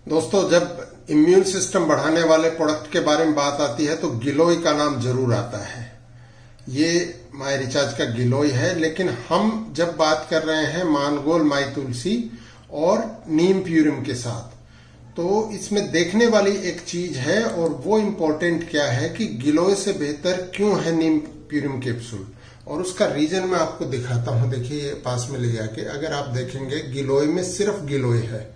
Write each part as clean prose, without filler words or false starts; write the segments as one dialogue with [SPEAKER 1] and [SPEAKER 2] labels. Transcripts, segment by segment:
[SPEAKER 1] दोस्तों, जब immune system बढ़ाने वाले प्रोडक्ट के बारे में बात आती है तो गिलोय का नाम जरूर आता है। ये माई रिचार्ज का गिलोय है, लेकिन हम जब बात कर रहे हैं मानगोल माई तुलसी और नीम प्यूरिम के साथ, तो इसमें देखने वाली एक चीज है और वो इम्पोर्टेंट क्या है कि गिलोय से बेहतर क्यों है नीम प्यूरिम कैप्सूल, और उसका रीजन मैं आपको दिखाता हूं। देखिए, ये पास में ले जाके अगर आप देखेंगे, गिलोय में सिर्फ गिलोय है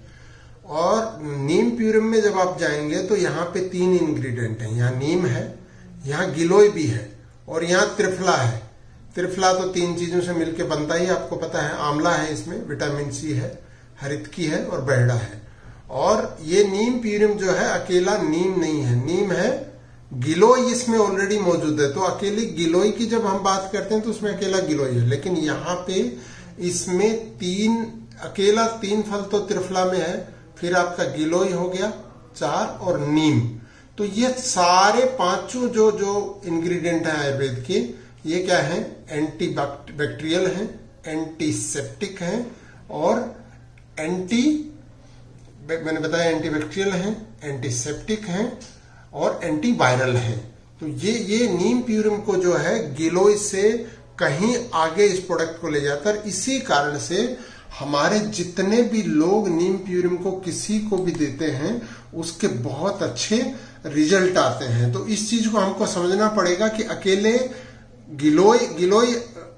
[SPEAKER 1] और नीम प्यूरिम में जब आप जाएंगे तो यहाँ पे 3 इंग्रेडिएंट हैं। यहाँ नीम है, यहाँ गिलोय भी है और यहाँ त्रिफला है। त्रिफला तो 3 चीजों से मिलकर बनता ही, आपको पता है। आंवला है, इसमें विटामिन सी है, हरितकी है और बैरडा है। और ये नीम प्यूरिम जो है अकेला नीम नहीं है, नीम है, गिलोय इसमें ऑलरेडी मौजूद है। तो अकेली गिलोय की जब हम बात करते हैं तो उसमें अकेला गिलोय है, लेकिन यहाँ पे इसमें अकेला 3 फल तो त्रिफला में है, फिर आपका गिलोय हो गया 4 और नीम। तो ये सारे 5 जो इंग्रेडिएंट है आयुर्वेद के, ये क्या है? एंटी बैक्टीरियल है, एंटीसेप्टिक है और मैंने बताया एंटीबैक्टीरियल है, एंटीसेप्टिक है और एंटीवायरल है। तो ये नीम प्यूरिम को जो है गिलोय से कहीं आगे इस प्रोडक्ट को ले जाता है। इसी कारण से हमारे जितने भी लोग नीम प्यूरिम को किसी को भी देते हैं, उसके बहुत अच्छे रिजल्ट आते हैं। तो इस चीज को हमको समझना पड़ेगा कि अकेले गिलोय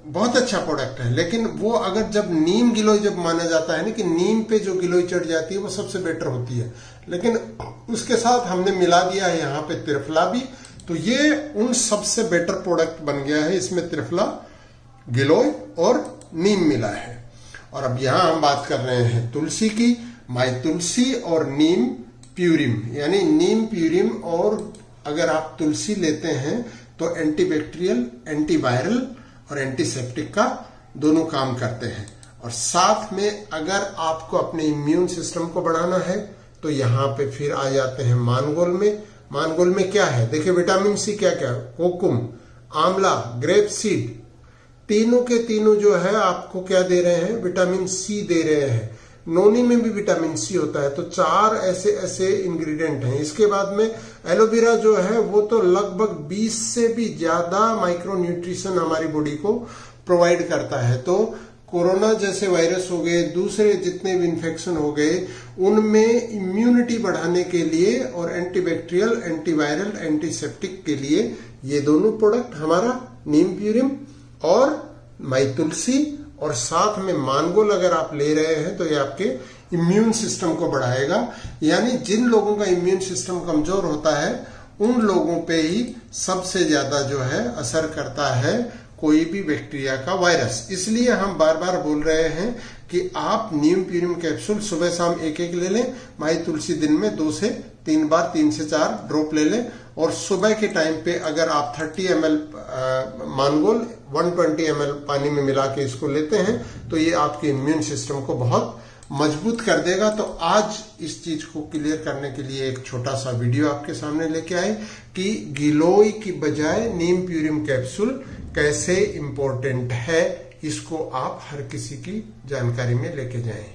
[SPEAKER 1] बहुत अच्छा प्रोडक्ट है, लेकिन वो अगर जब नीम गिलोय जब माना जाता है ना कि नीम पे जो गिलोय चढ़ जाती है वो सबसे बेटर होती है, लेकिन उसके साथ हमने मिला दिया है यहाँ पे त्रिफला भी। तो ये उन सबसे बेटर प्रोडक्ट बन गया है। इसमें त्रिफला, गिलोय और नीम मिला है। और अब यहां हम बात कर रहे हैं तुलसी की, माई तुलसी और नीम प्यूरिम, यानी नीम प्यूरिम। और अगर आप तुलसी लेते हैं तो एंटीबैक्टीरियल, एंटीवायरल और एंटीसेप्टिक का दोनों काम करते हैं। और साथ में अगर आपको अपने इम्यून सिस्टम को बढ़ाना है तो यहाँ पे फिर आ जाते हैं मानगोल में। मानगोल में क्या है? देखिए, विटामिन सी क्या क्या, कोकुम, आंवला, ग्रेप सीड, तीनों के तीनों जो है आपको क्या दे रहे हैं? विटामिन सी दे रहे हैं। नोनी में भी विटामिन सी होता है। तो 4 ऐसे इंग्रेडिएंट हैं। इसके बाद में एलोवेरा जो है वो तो लगभग 20 से भी ज्यादा माइक्रो न्यूट्रिशन हमारी बॉडी को प्रोवाइड करता है। तो कोरोना जैसे वायरस हो गए, दूसरे जितने भी इन्फेक्शन हो गए, उनमें इम्यूनिटी बढ़ाने के लिए और एंटीबैक्टीरियल, एंटीवायरल, एंटीसेप्टिक के लिए ये दोनों प्रोडक्ट हमारा नीम प्यूरिम और माई तुलसी और साथ में मानगोल अगर आप ले रहे हैं तो ये आपके इम्यून सिस्टम को बढ़ाएगा। यानी जिन लोगों का इम्यून सिस्टम कमजोर होता है उन लोगों पे ही सबसे ज्यादा जो है असर करता है कोई भी बैक्टीरिया का वायरस। इसलिए हम बार बार बोल रहे हैं कि आप नीम प्यूरिम कैप्सूल सुबह शाम एक ले लें, माई तुलसी दिन में 2 से 3 बार, 3 से 4 ड्रॉप ले लें। और सुबह के टाइम पे अगर आप 30 ml मानगोल 120 ml पानी में मिला के इसको लेते हैं तो ये आपके इम्यून सिस्टम को बहुत मजबूत कर देगा। तो आज इस चीज को क्लियर करने के लिए एक छोटा सा वीडियो आपके सामने लेके आए कि गिलोय की बजाय नीम प्यूरिम कैप्सूल कैसे इंपॉर्टेंट है। इसको आप हर किसी की जानकारी में लेके जाएं।